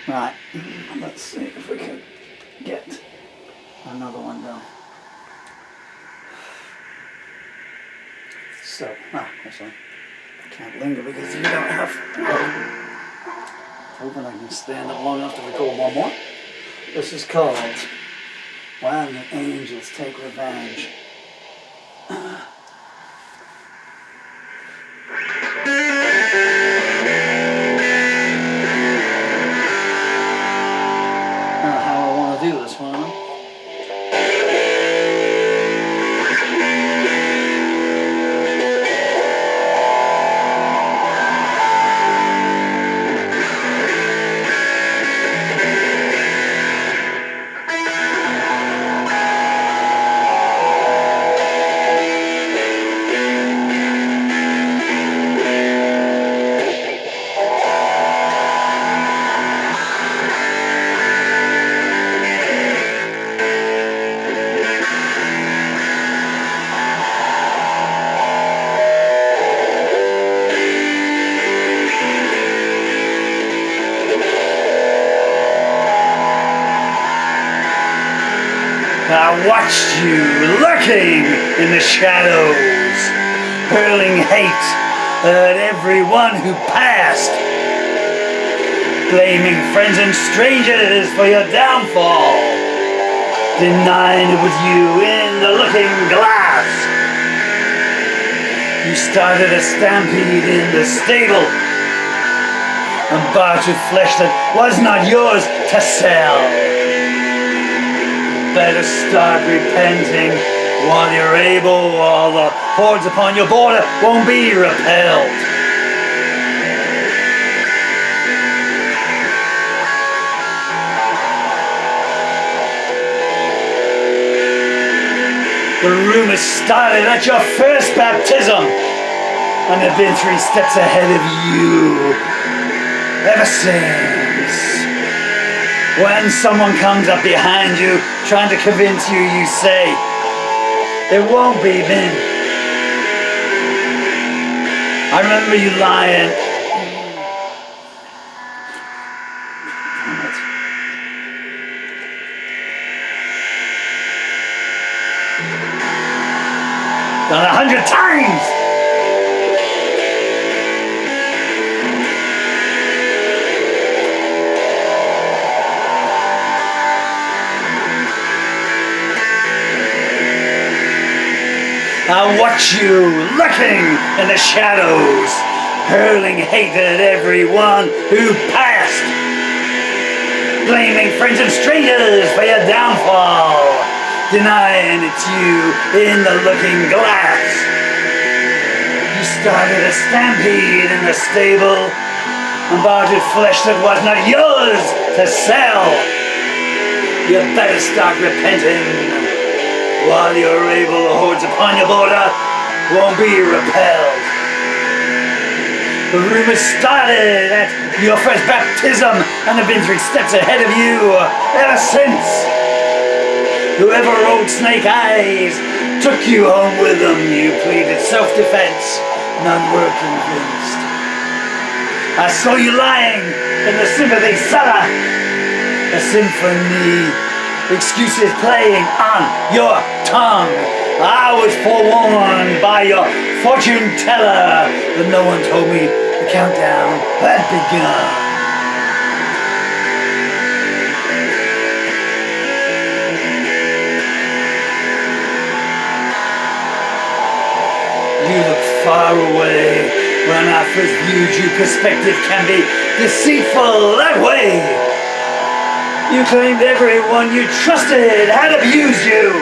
Right, let's see if we can get another one done. So, actually, I can't linger because you don't have. Hoping I can stand up long enough to record one more. This is called When the Angels Take Revenge. How I want to do this one. I watched you lurking in the shadows, hurling hate at everyone who passed, blaming friends and strangers for your downfall, denying it was you in the looking glass. You started a stampede in the stable and bartered flesh that was not yours to sell. Better start repenting while you're able, or the hordes upon your border won't be repelled. The rumors started at your first baptism, and have been 3 steps ahead of you ever since. When someone comes up behind you trying to convince you, you say, it won't be me. I remember you lying. Done 100 times! I watch you lurking in the shadows, hurling hate at everyone who passed, blaming friends and strangers for your downfall, denying it's you in the looking glass. You started a stampede in the stable and bartered flesh that was not yours to sell. You better start repenting. While you're able, the hordes upon your border won't be repelled. The rumors started at your first baptism and have been 3 steps ahead of you ever since. Whoever rode Snake Eyes took you home with them. You pleaded self-defense, none were convinced. I saw you lying in the sympathy cellar, a symphony. Excuses playing on your tongue. I was forewarned by your fortune teller, but no one told me the countdown had begun. You look far away. When I first viewed you, perspective can be deceitful that way. You claimed everyone you trusted had abused you.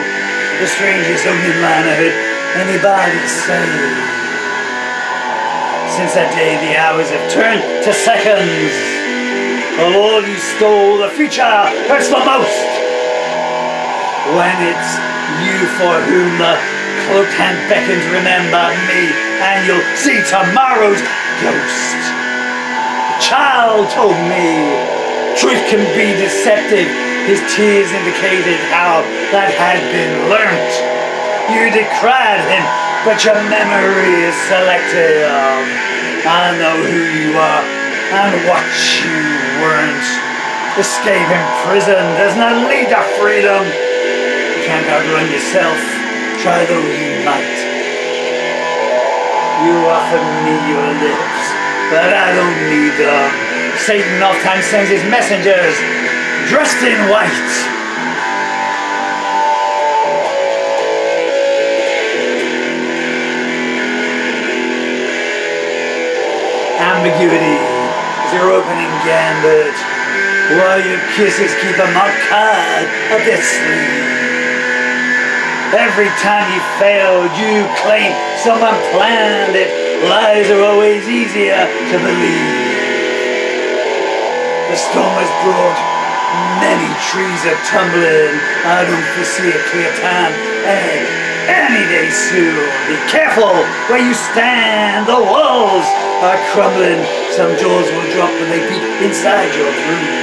The strangest only line I heard anybody say. Since that day, the hours have turned to seconds. Of all you stole, the future hurts the most. When it's you for whom the cloaked hand beckons, remember me, and you'll see tomorrow's ghost. A child told me truth can be deceptive. His tears indicated how that had been learnt. You decried him, but your memory is selective. I know who you are and what you weren't. Escape in prison does not lead to freedom. You can't outrun yourself, try though you might. You offered me your lips, but I don't need them. Satan oftentimes sends his messengers dressed in white. Ambiguity is your opening gambit, while your kisses keep a marked card up their sleeve. Every time you failed, you claim someone planned it. Lies are always easier to believe. The storm has brought many trees are tumbling. I don't foresee a clear time any day soon. Be careful where you stand. The walls are crumbling. Some jaws will drop when they beat inside your room.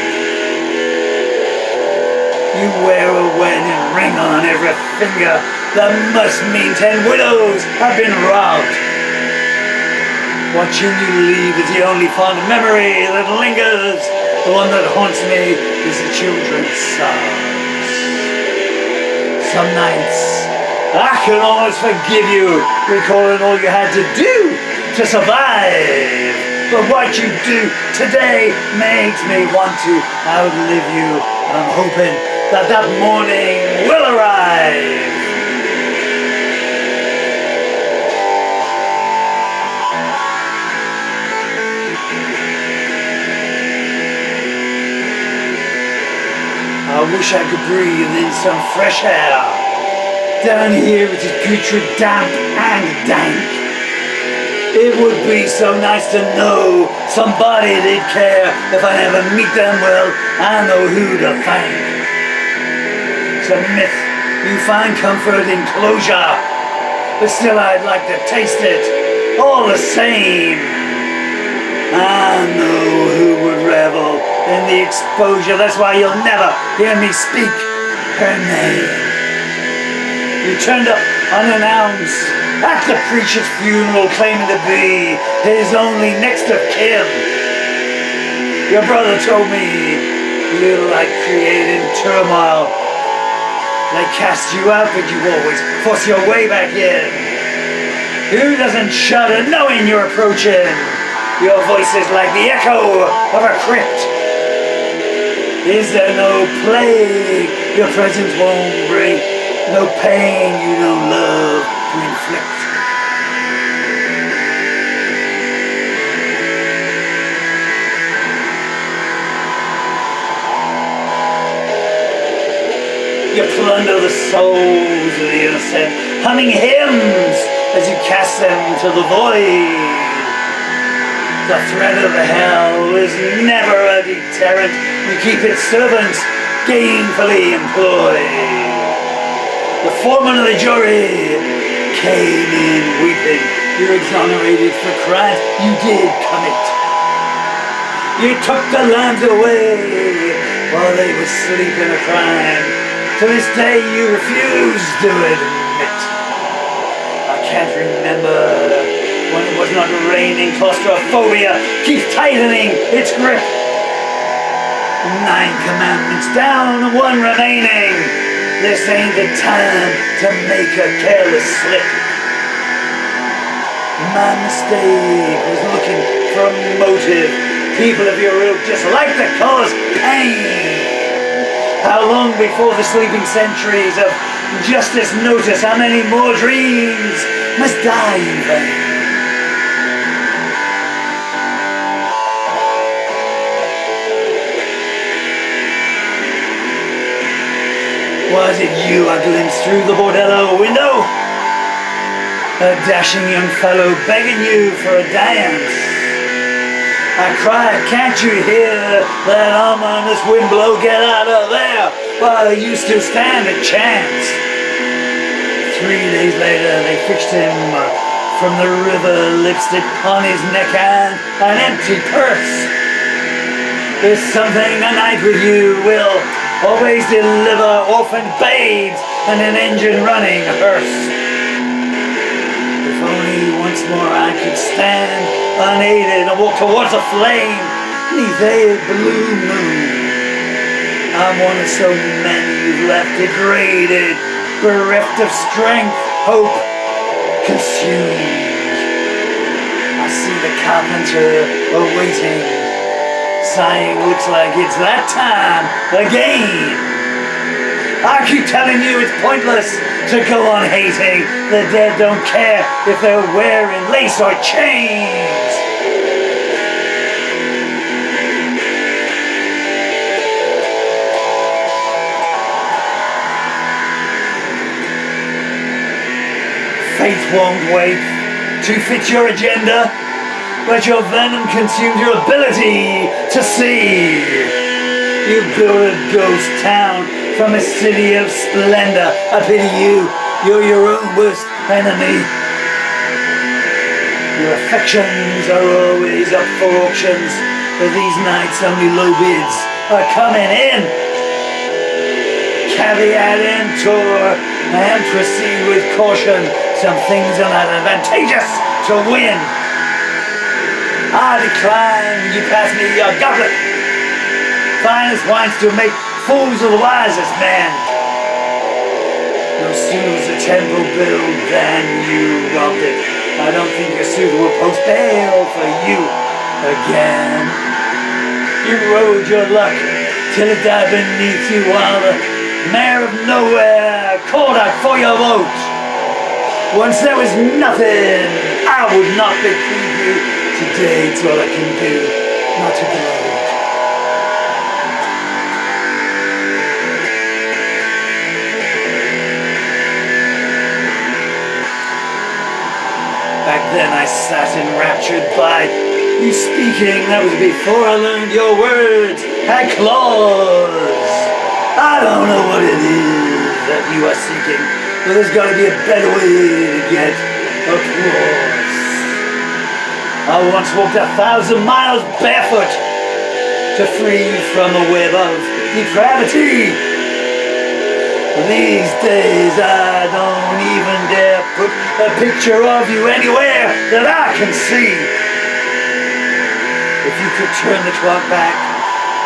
You wear a wedding ring on every finger. That must mean 10 widows have been robbed. Watching you leave is the only fond memory that lingers. The one that haunts me is the children's songs. Some nights I can almost forgive you, recalling all you had to do to survive. But what you do today makes me want to outlive you. I'm hoping that morning will arrive. I wish I could breathe in some fresh air. Down here it is putrid, damp and dank. It would be so nice to know somebody did care. If I never meet them, well, I know who to thank. It's a myth, you find comfort in closure, but still I'd like to taste it all the same. I know who would revel in the exposure. That's why you'll never hear me speak her name. You turned up unannounced at the preacher's funeral, claiming to be his only next of kin. Your brother told me you like creating turmoil. They cast you out, but you always force your way back in. Who doesn't shudder knowing you're approaching? Your voice is like the echo of a crypt. Is there no plague your presence won't bring? No pain you don't love to inflict? You plunder the souls of the innocent, humming hymns as you cast them to the void. The threat of hell is never a deterrent. You keep its servants gainfully employed. The foreman of the jury came in weeping. You're exonerated for crimes you did commit. You took the lambs away while they were sleeping a crime. To this day you refuse to admit. I can't remember when it was not raining. Claustrophobia keeps tightening its grip. 9 commandments down and 1 remaining. This ain't the time to make a careless slip. My mistake was looking for a motive. People of your ilk just like to cause pain. How long before the sleeping centuries of justice notice how many more dreams must die in vain? Was it you I glimpsed through the bordello window? A dashing young fellow begging you for a dance. I cried, can't you hear that ominous wind blow? Get out of there while you still stand a chance. 3 days later they fixed him from the river, lipstick on his neck and an empty purse. There's something a night with you will always deliver orphan babes and an engine running hearse. If only once more I could stand unaided and walk towards a flame beneath a blue moon. I'm one of so many you've left degraded, bereft of strength, hope, consumed. I see the carpenter awaiting, sighing, looks like it's that time again. I keep telling you it's pointless to go on hating. The dead don't care if they're wearing lace or chains. Faith won't wait to fit your agenda, but your venom consumes your ability to see. You build a ghost town from a city of splendor. I pity you, you're your own worst enemy. Your affections are always up for auctions, but these nights only low bids are coming in. Caveat emptor and proceed with caution. Some things are not advantageous to win. I decline, you pass me your goblet. Finest wines to make fools of the wisest men. No sooner was the temple built than you robbed it. I don't think your suitor will post bail for you again. You rode your luck till it died beneath you while the mayor of nowhere called out for your vote. Once there was nothing, I would not bequeath you. Today it's all I can do, not to gloat. Back then I sat enraptured by you speaking. That was before I learned your words had claws. I don't know what it is that you are seeking, but there's got to be a better way to get applause. I once walked 1,000 miles barefoot to free you from a web of depravity. These days I don't even dare put a picture of you anywhere that I can see. If you could turn the clock back,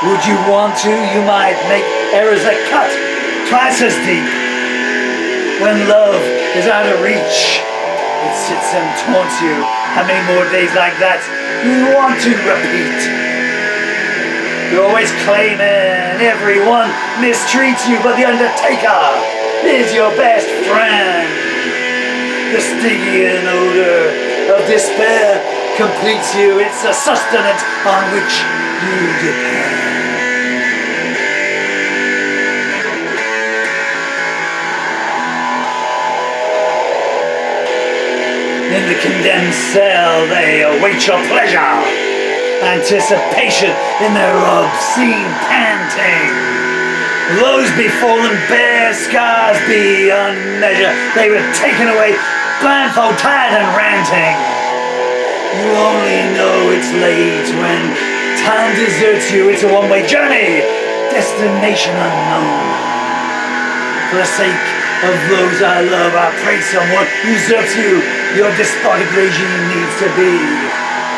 would you want to? You might make errors that cut twice as deep. When love is out of reach, it sits and taunts you. How many more days like that do you want to repeat? You're always claiming everyone mistreats you, but the Undertaker is your best friend. The Stygian odor of despair completes you. It's a sustenance on which you depend. In the condemned cell, they await your pleasure. Anticipation in their obscene panting. Those befallen bear scars beyond measure. They were taken away, blindfold, tired and ranting. You only know it's late when time deserts you. It's a one-way journey, destination unknown. For the sake of those I love, I pray someone usurps you. Your despotic regime needs to be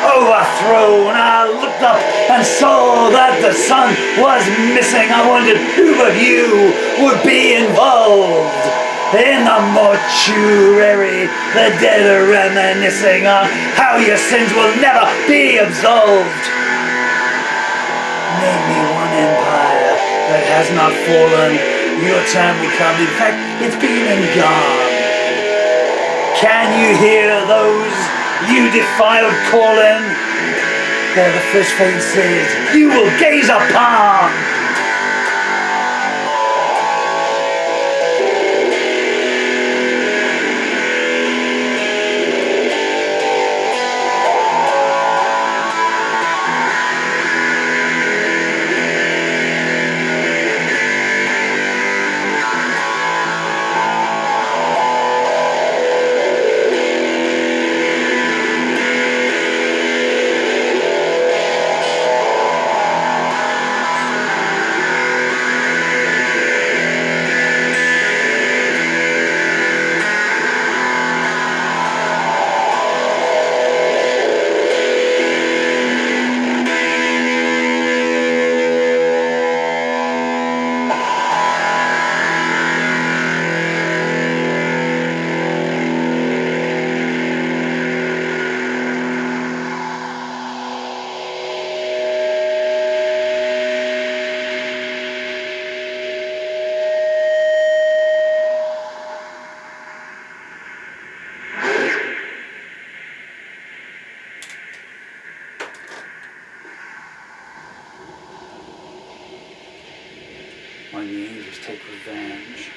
overthrown. I looked up and saw that the sun was missing. I wondered who but you would be involved. In the mortuary, the dead are reminiscing on how your sins will never be absolved. Name me one empire that has not fallen. Your time will come. In fact, it's been and gone. Can you hear those you defiled calling? They're the first faces you will gaze upon. when the angels take revenge.